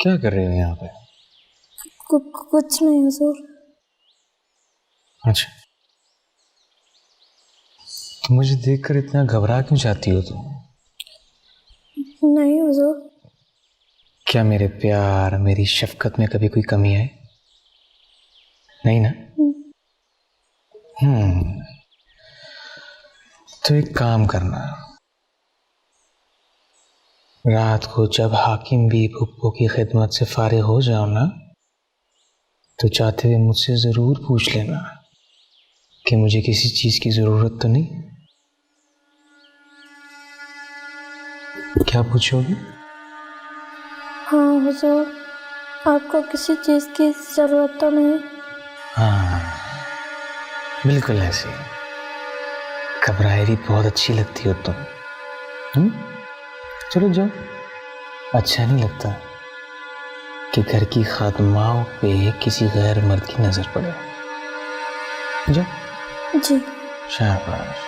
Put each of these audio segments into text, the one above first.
क्या कर रहे हो यहाँ पे? कुछ नहीं हुजूर। अच्छा, तो मुझे देखकर इतना घबरा क्यों जाती हो तुम? नहीं हुजूर। क्या मेरे प्यार, मेरी शफकत में कभी कोई कमी है? नहीं ना? तो एक काम करना, रात को जब हाकिम भी भुप्पो की खिदमत से फारिग हो जाओ ना, तो चाहते हुए मुझसे जरूर पूछ लेना कि मुझे किसी चीज की जरूरत तो नहीं। क्या पूछोगे? हाँ हुजूर, आपको किसी चीज की जरूरत तो नहीं? हाँ, बिल्कुल ऐसे। घबराहट बहुत अच्छी लगती हो तुम। चलो जाओ, अच्छा नहीं लगता कि घर की खादमाओं पे किसी गैर मर्द की नजर पड़े। जाओ। जी। शाबाश।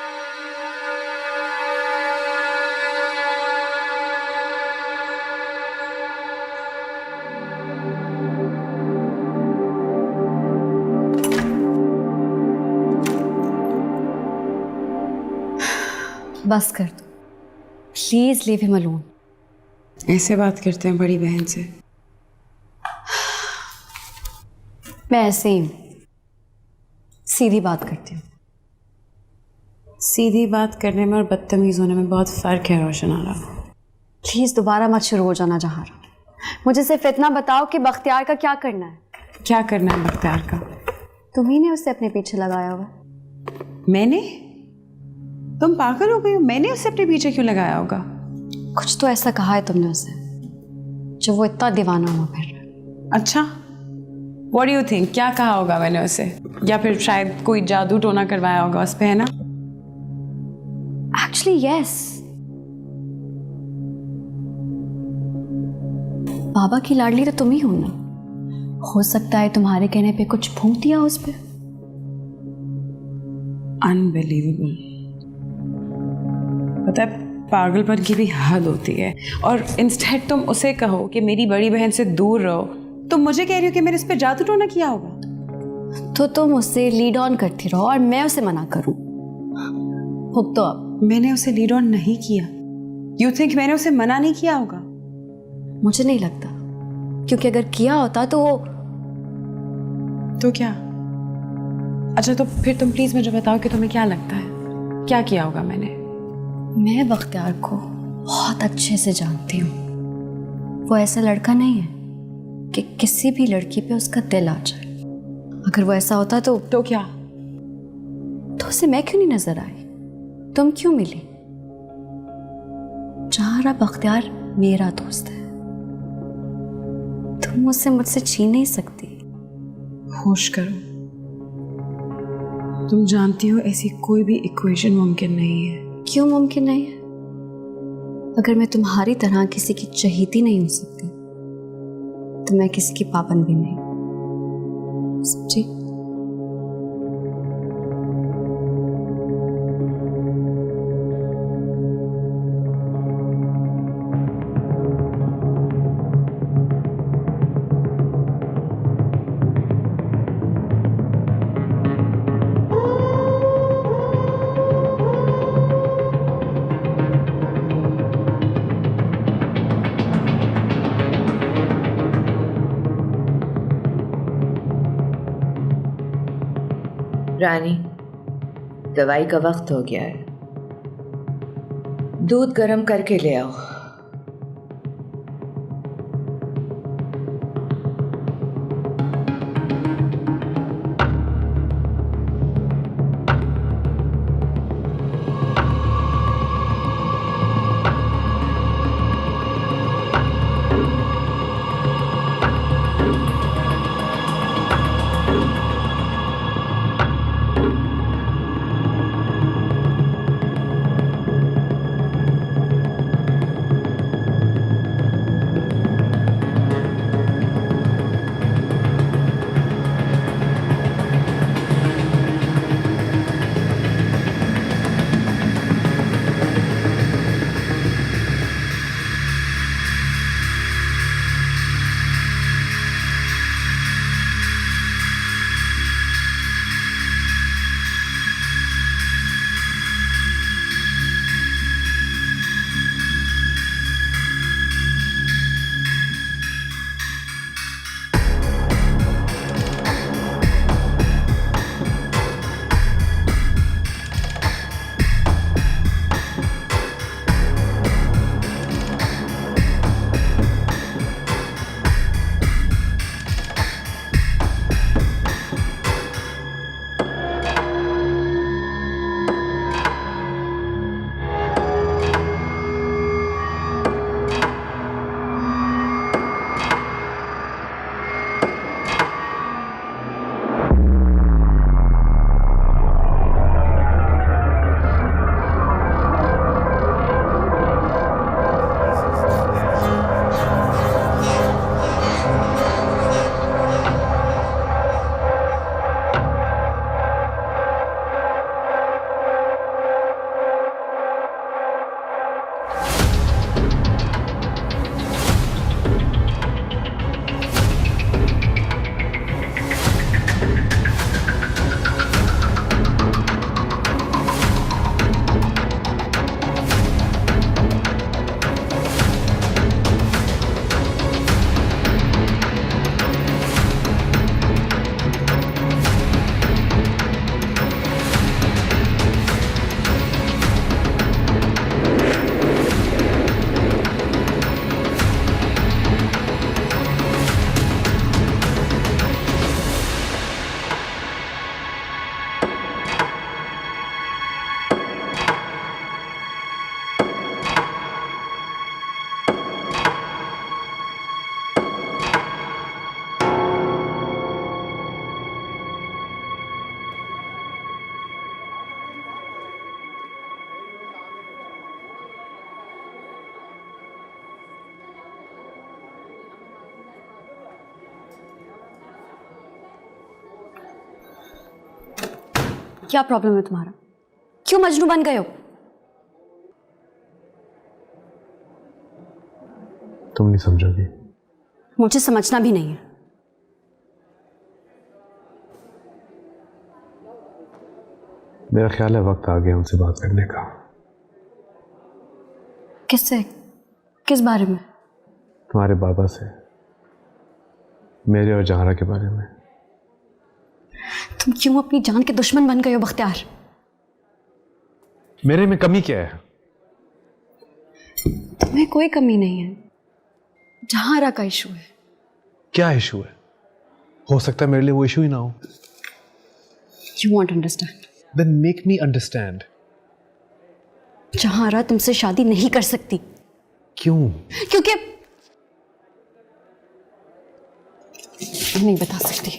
बस कर दो प्लीज, लीव हिम अलोन। ऐसे बात करते हैं बड़ी बहन से? मैं ऐसे ही सीधी बात करती हूँ। सीधी बात करने में और बदतमीज होने में बहुत फर्क है रोशन आरा। प्लीज दोबारा मत शुरू हो जाना जहारा। मुझे सिर्फ इतना बताओ कि बख्तियार का क्या करना है। क्या करना है बख्तियार का? तुम्ही ने उसे अपने पीछे लगाया हुआ। मैंने? तुम पागल हो गई हो? मैंने उसे अपने पीछे क्यों लगाया होगा? कुछ तो ऐसा कहा है तुमने उसे जो वो इतना दीवाना हुआ फिर। अच्छा, व्हाट डू यू थिंक? क्या कहा होगा मैंने उसे? या फिर शायद कोई जादू टोना करवाया होगा उस पे, है ना? Actually yes. बाबा की लाडली तो तुम ही हो ना। हो सकता है तुम्हारे कहने पे कुछ फूंक दिया उस पे। अनबिलीवेबल। पता है, पागलपन की भी हद होती है। और इंस्टेड तुम उसे कहो कि मेरी बड़ी बहन से दूर रहो, तुम मुझे कह रही हो कि मैंने इस पे जादू टोना किया होगा। तो तुम उससे लीड ऑन करती रहो और मैं उसे मना करूं। भुग तो अब। मैंने उसे लीड ऑन नहीं किया। यू थिंक मैंने उसे मना नहीं किया होगा? मुझे नहीं लगता, क्योंकि अगर किया होता तो क्या? अच्छा, तो फिर तुम प्लीज मुझे बताओ कि तुम्हें क्या लगता है, क्या किया होगा मैंने? मैं बख्तियार को बहुत अच्छे से जानती हूँ। वो ऐसा लड़का नहीं है कि किसी भी लड़की पे उसका दिल आ जाए। अगर वो ऐसा होता तो क्या? तो उसे मैं क्यों नहीं नजर आई? तुम क्यों मिली? जहारा बख्तियार मेरा दोस्त है, तुम उसे मुझसे छीन नहीं सकती। होश करो, तुम जानती हो ऐसी कोई भी इक्वेशन मुमकिन नहीं है। क्यों मुमकिन नहीं है? अगर मैं तुम्हारी तरह किसी की चहेती नहीं हो सकती तो मैं किसी की पाबंद भी नहीं। समझी? रानी, दवाई का वक्त हो गया है, दूध गर्म करके ले आओ। क्या प्रॉब्लम है तुम्हारा? क्यों मजनू बन गए हो? तुम नहीं समझोगी। मुझे समझना भी नहीं है। मेरा ख्याल है वक्त आ गया उनसे बात करने का। किससे? किस बारे में? तुम्हारे बाबा से, मेरे और जहारा के बारे में। तुम क्यों अपनी जान के दुश्मन बन गए हो बख्तियार? मेरे में कमी क्या है? तुम्हें कोई कमी नहीं है, जहारा का इशू है। क्या इशू है? हो सकता है मेरे लिए वो इशू ही ना हो। You want understand? Then make me understand. Zahara तुमसे शादी नहीं कर सकती। क्यों? क्योंकि नहीं बता सकती।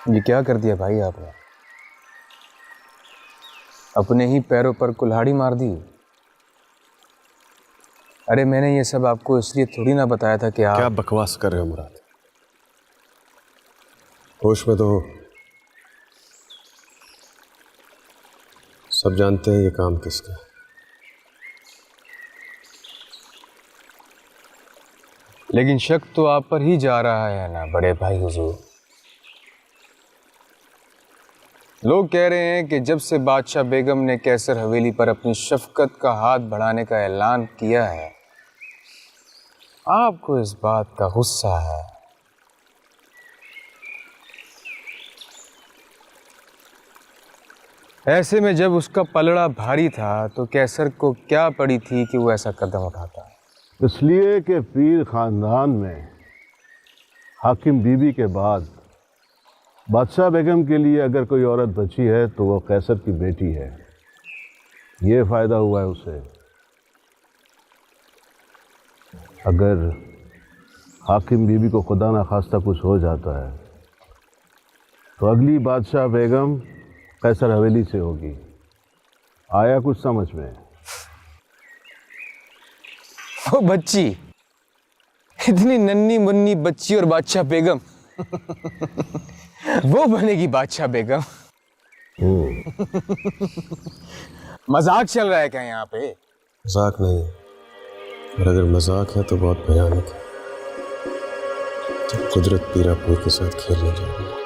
ये क्या कर दिया भाई आपने? अपने ही पैरों पर कुल्हाड़ी मार दी। अरे मैंने ये सब आपको इसलिए थोड़ी ना बताया था कि आप क्या बकवास कर रहे हो मुराद? होश में तो हो। सब जानते हैं ये काम किसका है। लेकिन शक तो आप पर ही जा रहा है ना बड़े भाई हुजूर। लोग कह रहे हैं कि जब से बादशाह बेगम ने कैसर हवेली पर अपनी शफकत का हाथ बढ़ाने का ऐलान किया है, आपको इस बात का गुस्सा है। ऐसे में जब उसका पलड़ा भारी था तो कैसर को क्या पड़ी थी कि वो ऐसा कदम उठाता? इसलिए कि पीर ख़ानदान में हाकिम बीबी के बाद बादशाह बेगम के लिए अगर कोई औरत बची है तो वो कैसर की बेटी है। ये फ़ायदा हुआ है उसे। अगर हाकिम बीबी को खुदा ना खास्ता कुछ हो जाता है तो अगली बादशाह बेगम कैसर हवेली से होगी। आया कुछ समझ में? ओ बच्ची, इतनी नन्ही मुन्नी बच्ची और बादशाह बेगम वो बनेगी बादशाह बेगम। मजाक चल रहा है क्या यहाँ पे? मजाक नहीं है, और अगर मजाक है तो बहुत भयानक है। जब कुदरत पीरापुर के साथ खेलने जा रही है।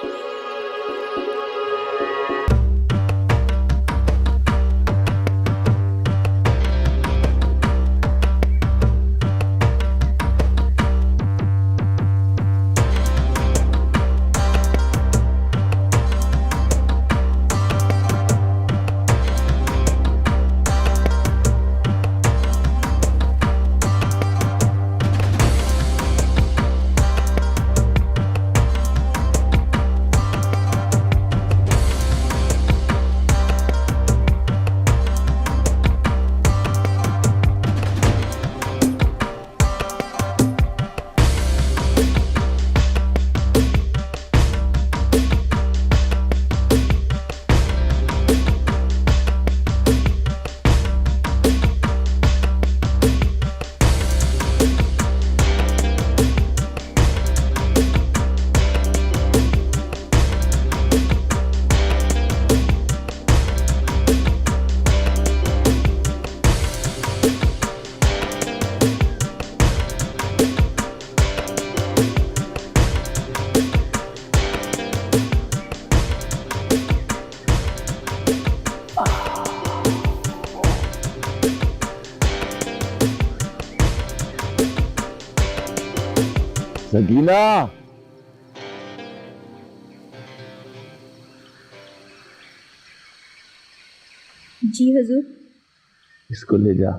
सगीना, जी हुजूर। इसको ले जा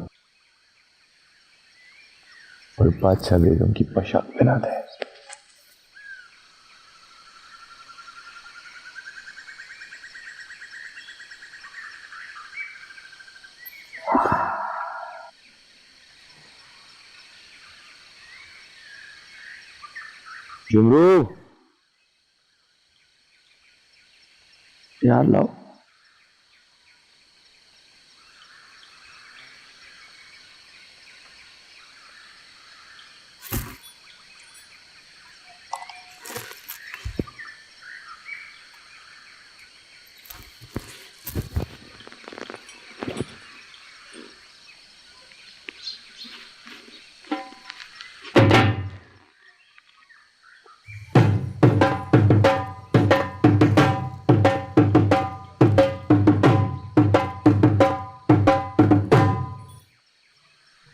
और बादशाह बेगम की पोशाक पहना दे। जुमरू, यार लाओ।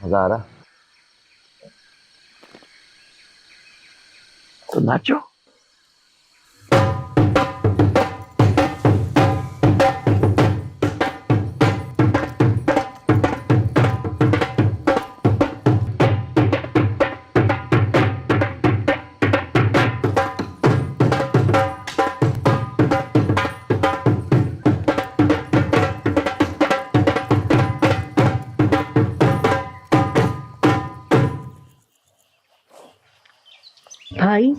मजा आ रहा तो नाचो। भाई,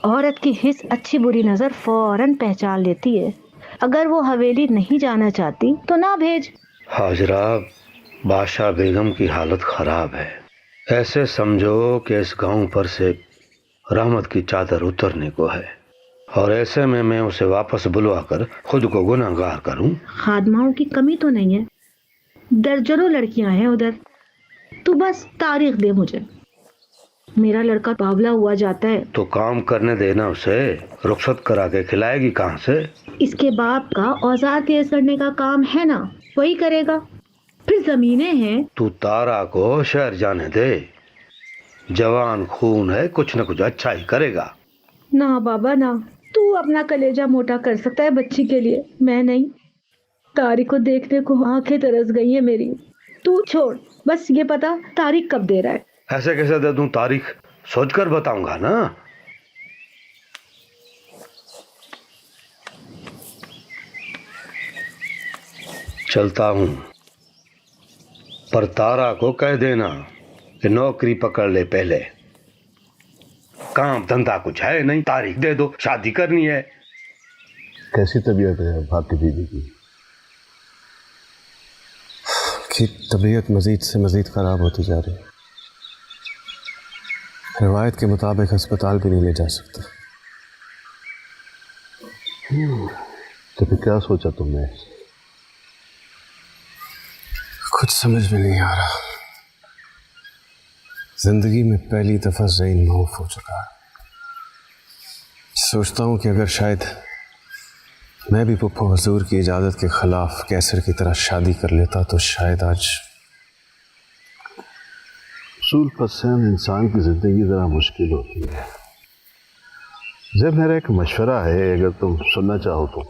औरत की हिस्स अच्छी बुरी नजर फौरन पहचान लेती है। अगर वो हवेली नहीं जाना चाहती तो ना भेज। हाजरा, बादशाह बेगम की हालत खराब है। ऐसे समझो कि इस गांव पर से रहमत की चादर उतरने को है, और ऐसे में मैं उसे वापस बुलवा कर खुद को गुनाहगार करूं। खादमाओं की कमी तो नहीं है, दर्जनों लड़कियां हैं उधर। तू बस तारीख दे मुझे। मेरा लड़का बावला हुआ जाता है तो काम करने देना उसे। रुखसत करा के खिलाएगी कहाँ से? इसके बाप का औजार तेज करने का काम है ना, वही करेगा। फिर जमीनें हैं। तू तारा को शहर जाने दे, जवान खून है, कुछ न कुछ अच्छा ही करेगा। ना बाबा ना, तू अपना कलेजा मोटा कर सकता है बच्ची के लिए, मैं नहीं। तारिक को देखने को आंखें तरस गई है मेरी। तू छोड़, बस ये पता तारिक कब दे रहा है। ऐसे कैसे दे दूं तारीख? सोचकर बताऊंगा ना। चलता हूं, पर तारा को कह देना कि नौकरी पकड़ ले पहले। काम धंधा कुछ है नहीं, तारीख दे दो, शादी करनी है। कैसी तबीयत है भाभी बीबी की? तबीयत मजीद से मजीद खराब होती जा रही है। रिवायत के मुताबिक अस्पताल भी नहीं ले जा सकते। तो फिर क्या सोचा तुमने? कुछ समझ में नहीं आ रहा। जिंदगी में पहली दफा ज़हीन मौफ हो चुका है। सोचता हूं कि अगर शायद मैं भी पुप्पो हुजूर की इजाज़त के खिलाफ कैसर की तरह शादी कर लेता तो शायद आज। असूल पसंद इंसान की ज़िंदगी ज़रा मुश्किल होती है। जब मेरा एक मशवरा है, अगर तुम सुनना चाहो तो।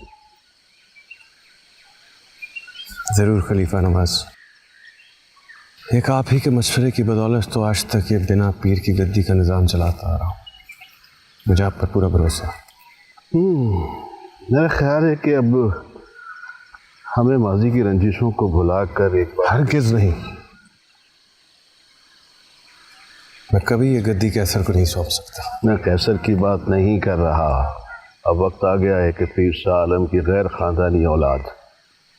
ज़रूर खलीफा नवाज। एक आप ही के मशवरे की बदौलत तो आज तक ये बिना पीर की गद्दी का निज़ाम चलाता आ रहा हूँ। मुझे आप पर पूरा भरोसा। मेरा ख्याल है कि अब हमें माजी की रंजिशों को भुलाकर एक बार। हरगिज़ नहीं। मैं कभी ये गद्दी कैसर को नहीं सौंप सकता। मैं कैसर की बात नहीं कर रहा। अब वक्त आ गया है कि पीर शाह आलम की गैर खानदानी औलाद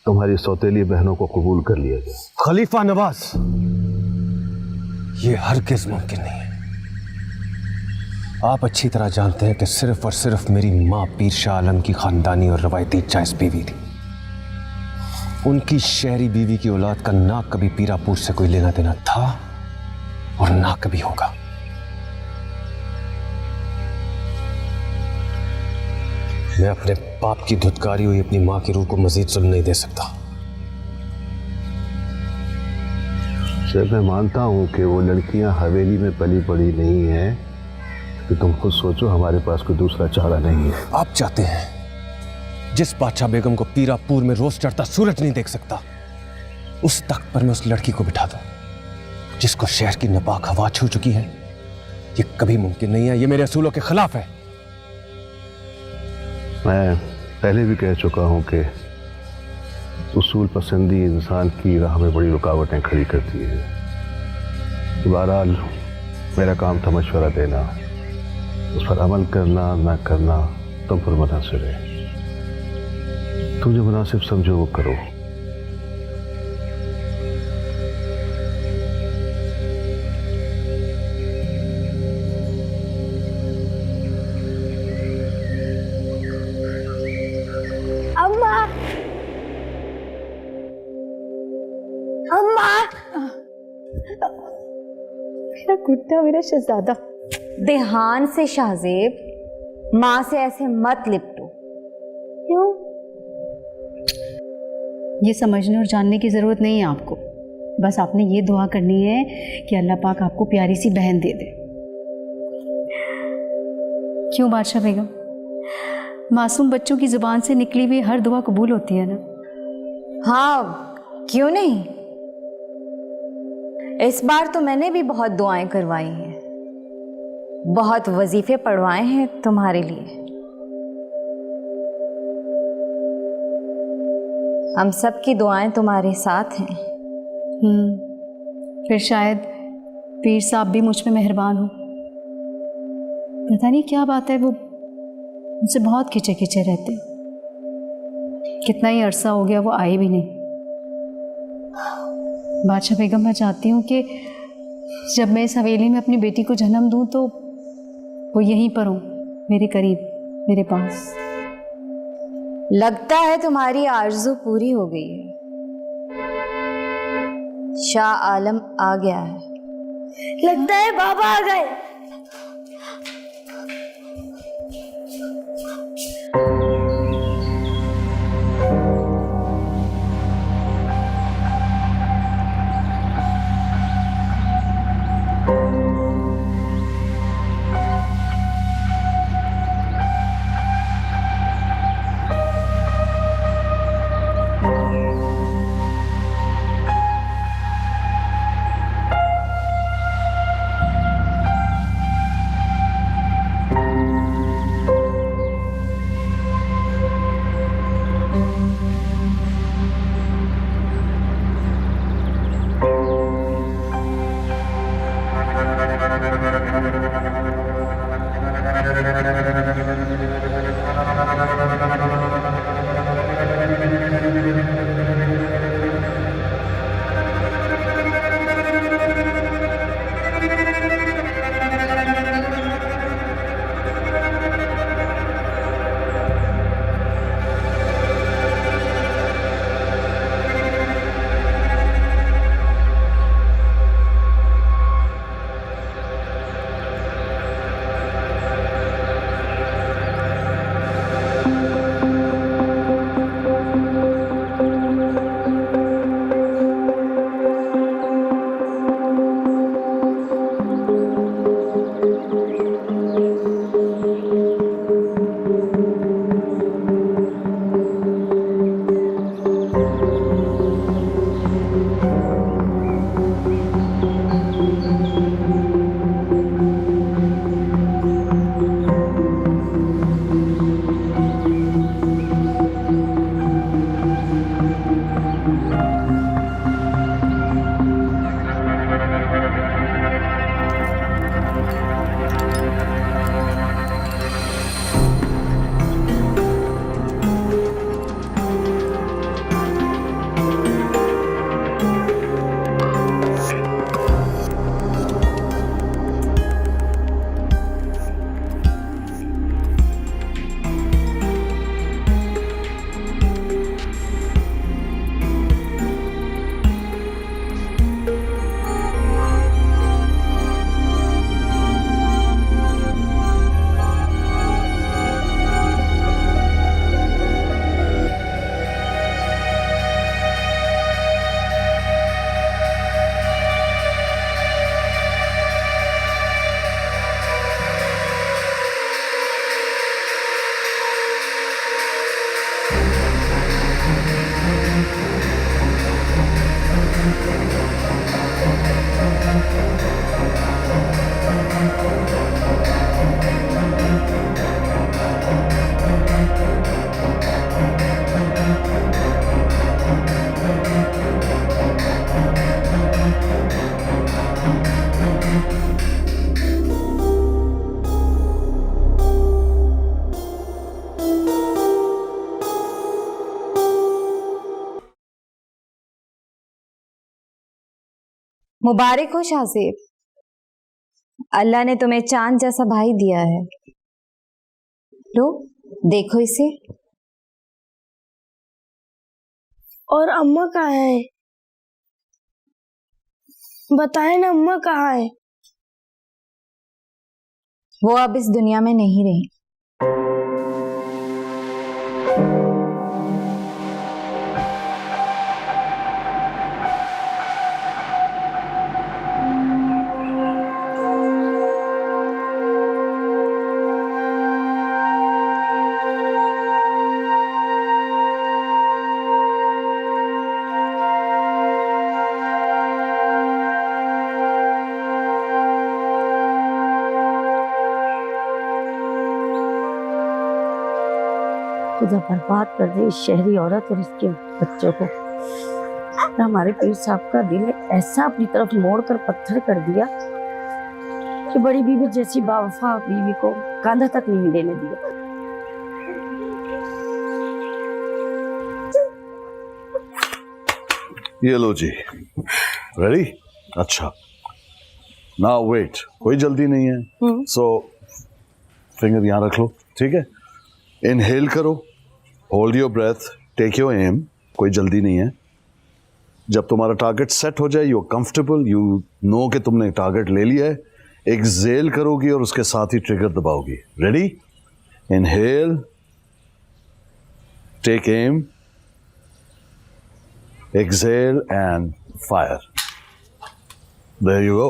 तुम्हारी सौतेली बहनों को कबूल कर लिया जाए। खलीफा नवाज, ये हरगिज़ मुमकिन नहीं है। आप अच्छी तरह जानते हैं कि सिर्फ और सिर्फ मेरी माँ पीर शाह आलम की खानदानी और रवायती जायज बीवी थी। उनकी शहरी बीवी की औलाद का ना कभी पीरापुर से कोई लेना देना था और ना कभी होगा। मैं अपने बाप की धुतकारी हुई अपनी मां की रूह को मजीद जुल्म नहीं दे सकता। मैं मानता हूं कि वो लड़कियां हवेली में पली पड़ी नहीं हैं, कि तुम खुद सोचो, हमारे पास कोई दूसरा चारा नहीं है। आप चाहते हैं जिस बादशाह बेगम को पीरापुर में रोज चढ़ता सूरज नहीं देख सकता, उस तख्त पर मैं उस लड़की को बिठा दूं जिसको शहर की नापाक हवा छू चुकी है? ये कभी मुमकिन नहीं है, ये मेरे असूलों के खिलाफ है। मैं पहले भी कह चुका हूं कि उसूल पसंदी इंसान की राह में बड़ी रुकावटें खड़ी करती है। बहरहाल मेरा काम था मशवरा देना, उस पर अमल करना ना करना तुम पर मुनासिब है। तुम जो मुनासिब समझो वो करो। अम्मा, अम्मा, मेरा गुड्डा, मेरा शहजादा। ध्यान से शाहजेब, माँ से ऐसे मत लिपटो। क्यों? ये समझने और जानने की जरूरत नहीं है आपको। बस आपने ये दुआ करनी है कि अल्लाह पाक आपको प्यारी सी बहन दे दे। क्यों बादशाह बेगम, मासूम बच्चों की जुबान से निकली हुई हर दुआ कबूल होती है ना? हाँ, क्यों नहीं। इस बार तो मैंने भी बहुत दुआएं करवाई हैं, बहुत वजीफे पढ़वाए हैं तुम्हारे लिए। हम सब की दुआएं तुम्हारे साथ हैं। फिर शायद पीर साहब भी मुझ पे मेहरबान हो। पता नहीं क्या बात है, वो मुझसे बहुत खिंचे खिंचे रहते। कितना ही अरसा हो गया वो आए भी नहीं। बादशाह बेगम, मैं चाहती हूँ कि जब मैं इस हवेली में अपनी बेटी को जन्म दूँ तो वो यहीं पर हो, मेरे करीब, मेरे पास। लगता है तुम्हारी आरज़ू पूरी हो गई है। शाह आलम आ गया है। लगता है बाबा आ गए। मुबारक हो शाहजेब, अल्लाह ने तुम्हें चांद जैसा भाई दिया है। लो देखो इसे। और अम्मा कहाँ है? बताए ना, अम्मा कहाँ है? वो अब इस दुनिया में नहीं रही। खुदा बर्बाद कर दे इस शहरी औरत और इसके बच्चों को। हमारे पीर साहब का दिल ऐसा अपनी तरफ मोड़कर पत्थर कर दिया कि बड़ी बीवी जैसी बावफा बीवी को कांधा तक नहीं देने दिया। ये लो जी, रेडी? अच्छा, नाउ वेट, कोई जल्दी नहीं है। सो फिंगर यहाँ रख लो, ठीक है? इनहेल करो, hold your breath, take your aim, कोई जल्दी नहीं है। जब तुम्हारा टारगेट सेट हो जाए, you are comfortable, you know कि तुमने टारगेट ले लिया है, एक्सहेल करोगी और उसके साथ ही ट्रिगर दबाओगी। Ready? Inhale, take aim, exhale and fire. There you go.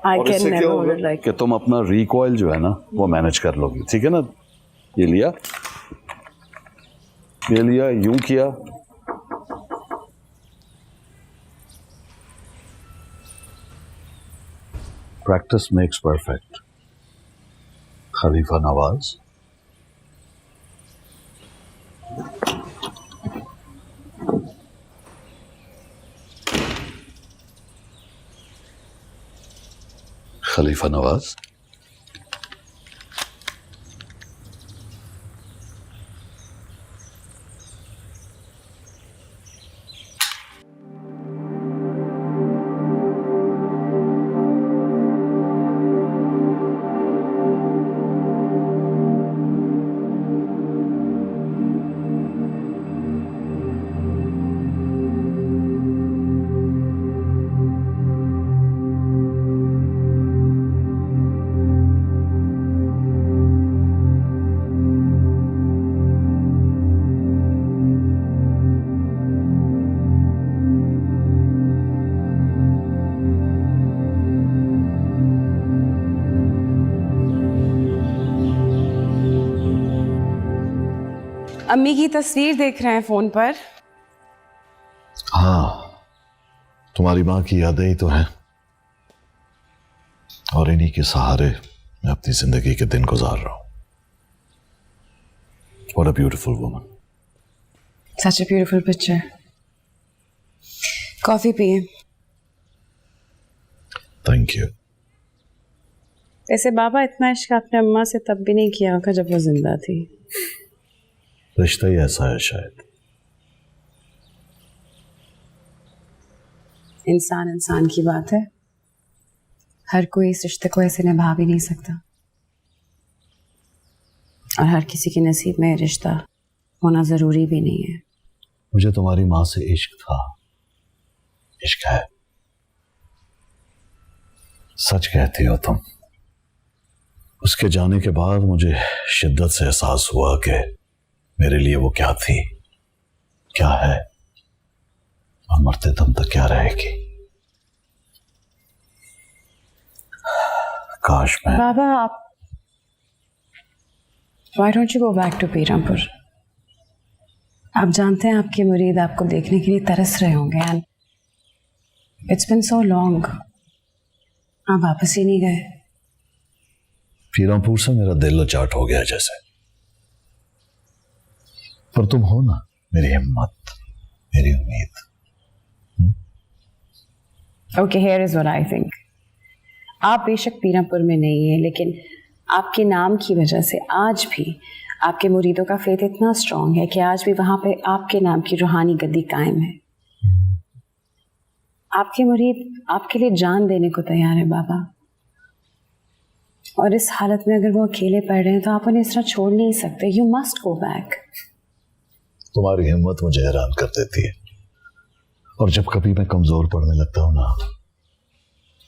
और इससे क्या होगा कि तुम अपना रिकॉइल जो है ना वो मैनेज कर लोगी, ठीक है ना? ये लिया, यूं किया, प्रैक्टिस मेक्स परफेक्ट। खलीफा नवाज। खलीफा नवाज। अम्मी की तस्वीर देख रहे हैं फोन पर। हाँ, तुम्हारी माँ की यादें ही तो हैं, और इन्हीं के सहारे मैं अपनी जिंदगी के दिन गुजार रहा हूं। What a beautiful woman. Such a beautiful picture. Coffee पिए। Thank you. ऐसे बाबा इतना इश्क आपने अम्मा से तब भी नहीं किया होगा जब वो जिंदा थी। रिश्ता ही ऐसा है शायद। इंसान इंसान की बात है, हर कोई इस रिश्ते को ऐसे निभा भी नहीं सकता, और हर किसी के नसीब में रिश्ता होना जरूरी भी नहीं है। मुझे तुम्हारी माँ से इश्क था, इश्क है। सच कहती हो तुम। उसके जाने के बाद मुझे शिद्दत से एहसास हुआ कि मेरे लिए वो क्या थी, क्या है, और मरते दम तक क्या रहेगी। काश मैं। बाबा आप Why don't you go back to पीरमपुर? आप जानते हैं आपके मुरीद आपको देखने के लिए तरस रहे होंगे, and it's been so long. आप वापस ही नहीं गए। पीरमपुर से मेरा दिल लचाट हो गया जैसे। पर तुम हो ना मेरी हिम्मत, मेरी उम्मीद। Okay, here is what I think. आप बेशक पीरमपुर में नहीं है, लेकिन आपके नाम की वजह से आज भी आपके मुरीदों का फेथ इतना स्ट्रांग है कि आज भी वहां पे आपके नाम की रूहानी गद्दी कायम है। आपके मुरीद आपके लिए जान देने को तैयार है बाबा, और इस हालत में अगर वो अकेले पड़ रहे हैं तो आप उन्हें इस तरह छोड़ नहीं सकते। You must go back. तुम्हारी हिम्मत मुझे हैरान कर देती है, और जब कभी मैं कमजोर पड़ने लगता हूँ ना,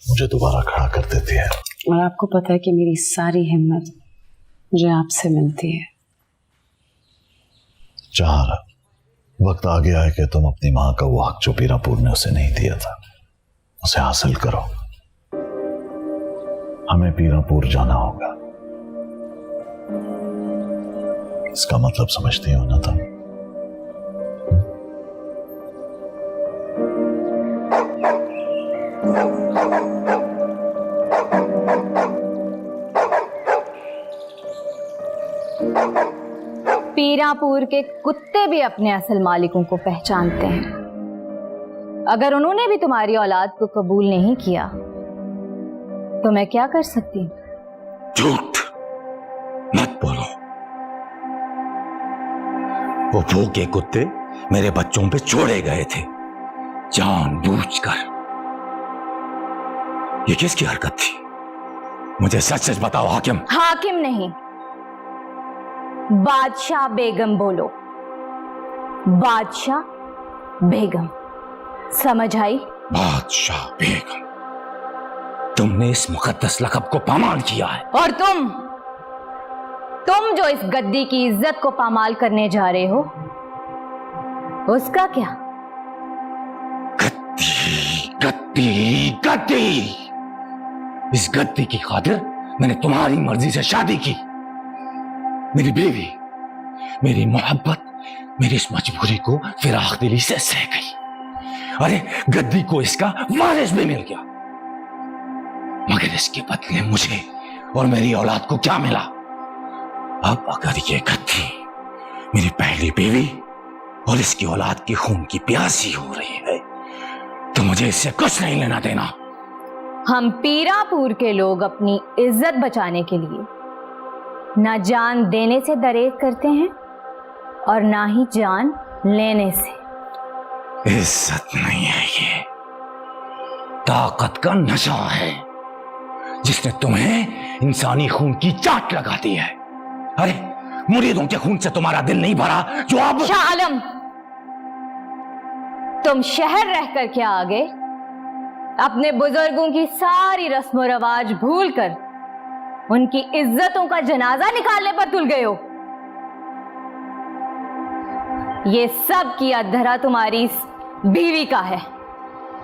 मुझे दोबारा खड़ा कर देती है। और आपको पता है कि मेरी सारी हिम्मत मुझे आपसे मिलती है। जहां वक्त आ गया है कि तुम अपनी माँ का वो हक जो पीरापुर ने उसे नहीं दिया था, उसे हासिल करो। हमें पीरापुर जाना होगा। इसका मतलब समझती हो ना तुम? पीरापुर के कुत्ते भी अपने असल मालिकों को पहचानते हैं। अगर उन्होंने भी तुम्हारी औलाद को कबूल नहीं किया तो मैं क्या कर सकती हूँ? झूठ मत बोलो। वो भूखे कुत्ते मेरे बच्चों पे छोड़े गए थे जानबूझकर। ये किसकी हरकत थी? मुझे सच सच बताओ हाकिम। हाकिम नहीं, बादशाह बेगम बोलो। बादशाह बेगम, समझ आई? बादशाह बेगम, तुमने इस मुकद्दस लक़ब को पामाल किया है। और तुम जो इस गद्दी की इज्जत को पामाल करने जा रहे हो, उसका क्या? गद्दी गद्दी, इस गद्दी की खातिर मैंने तुम्हारी मर्जी से शादी की। मेरी बीवी, मेरी मोहब्बत मेरी इस मजबूरी को फिराक दिली से सह गई। अरे गद्दी को इसका वारिस भी मिल गया, मगर इसके बदले मुझे और मेरी औलाद को क्या मिला? अब अगर ये गद्दी मेरी पहली बीवी और इसकी औलाद की खून की प्यासी हो रही है तो मुझे इससे कुछ नहीं लेना देना। हम पीरापुर के लोग अपनी इज्जत बचाने के लिए ना जान देने से दरेज करते हैं और ना ही जान लेने से। इज्जत नहीं है, ये ताकत का नशा है जिसने तुम्हें इंसानी खून की चाट लगा दी है। अरे मुरीदों के खून से तुम्हारा दिल नहीं भरा जो अब। शाह आलम, तुम शहर रहकर क्या आगे अपने बुजुर्गों की सारी रस्म रवाज भूलकर उनकी इज्जतों का जनाजा निकालने पर तुल गए हो। ये सब किया धरा तुम्हारी इस बीवी का है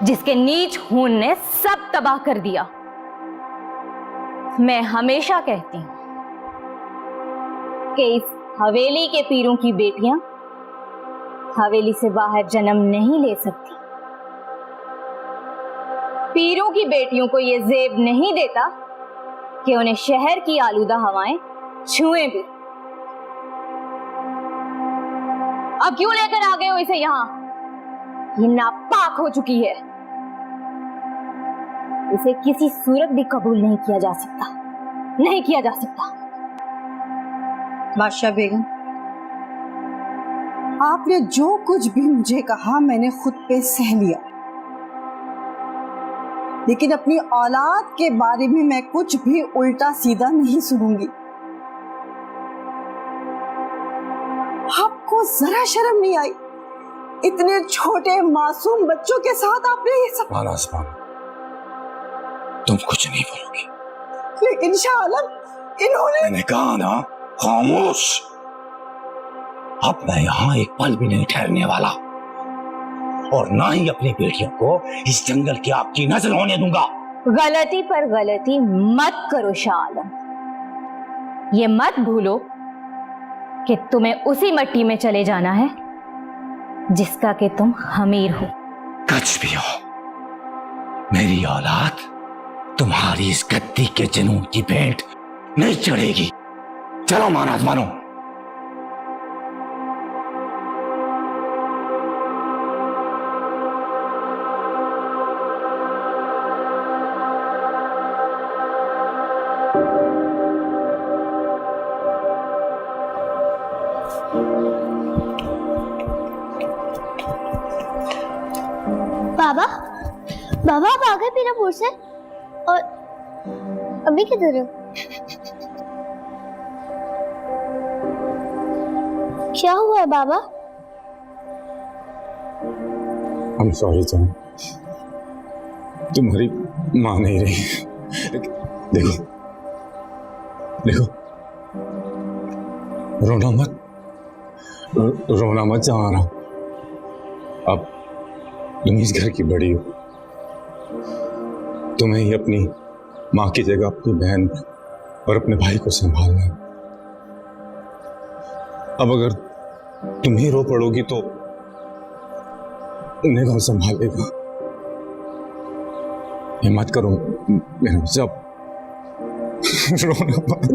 जिसके नीच खून ने सब तबाह कर दिया। मैं हमेशा कहती हूं कि इस हवेली के पीरों की बेटियां हवेली से बाहर जन्म नहीं ले सकती। पीरों की बेटियों को यह जेब नहीं देता कि उन्हें शहर की आलूदा हवाएं छुएं भी। अब क्यों लेकर आ गए हो इसे यहां? ये नापाक हो चुकी है, इसे किसी सूरत भी कबूल नहीं किया जा सकता, नहीं किया जा सकता। बादशाह बेगम, आपने जो कुछ भी मुझे कहा मैंने खुद पे सह लिया, लेकिन अपनी औलाद के बारे में मैं कुछ भी उल्टा सीधा नहीं सुनूंगी। आपको जरा शर्म नहीं आई? इतने छोटे मासूम बच्चों के साथ आपने ये सब। तुम कुछ नहीं बोलोगी। लेकिन शाह आलम, इन्होंने। मैंने कहा ना, खामोश। अब मैं यहां एक पल भी नहीं ठहरने वाला और ना ही अपनी बेटियों को इस जंगल की आग की नजर होने दूंगा। गलती पर गलती मत करो शाह आलम, ये मत भूलो कि तुम्हें उसी मिट्टी में चले जाना है जिसका कि तुम हमीर हो। कुछ भी हो, मेरी औलाद तुम्हारी इस गद्दी के जुनून की भेंट नहीं चढ़ेगी। चलो महाराज मानो। बाबा, बाबा आप आ गए पीरापुर से? और अभी किधर हो? क्या हुआ है बाबा? I'm sorry जान, तुम्हारी माँ नहीं रही। देखो देखो, रोना मत, रोना मत जाना। अब तुम इस घर की बड़ी हो, तुम्हें ही अपनी माँ की जगह अपनी बहन और अपने भाई को संभालना है। अब अगर तुम ही रो पड़ोगी तो उन्हें कौन संभालेगा? हिम्मत करो मेरा बच्चा, रोना मत।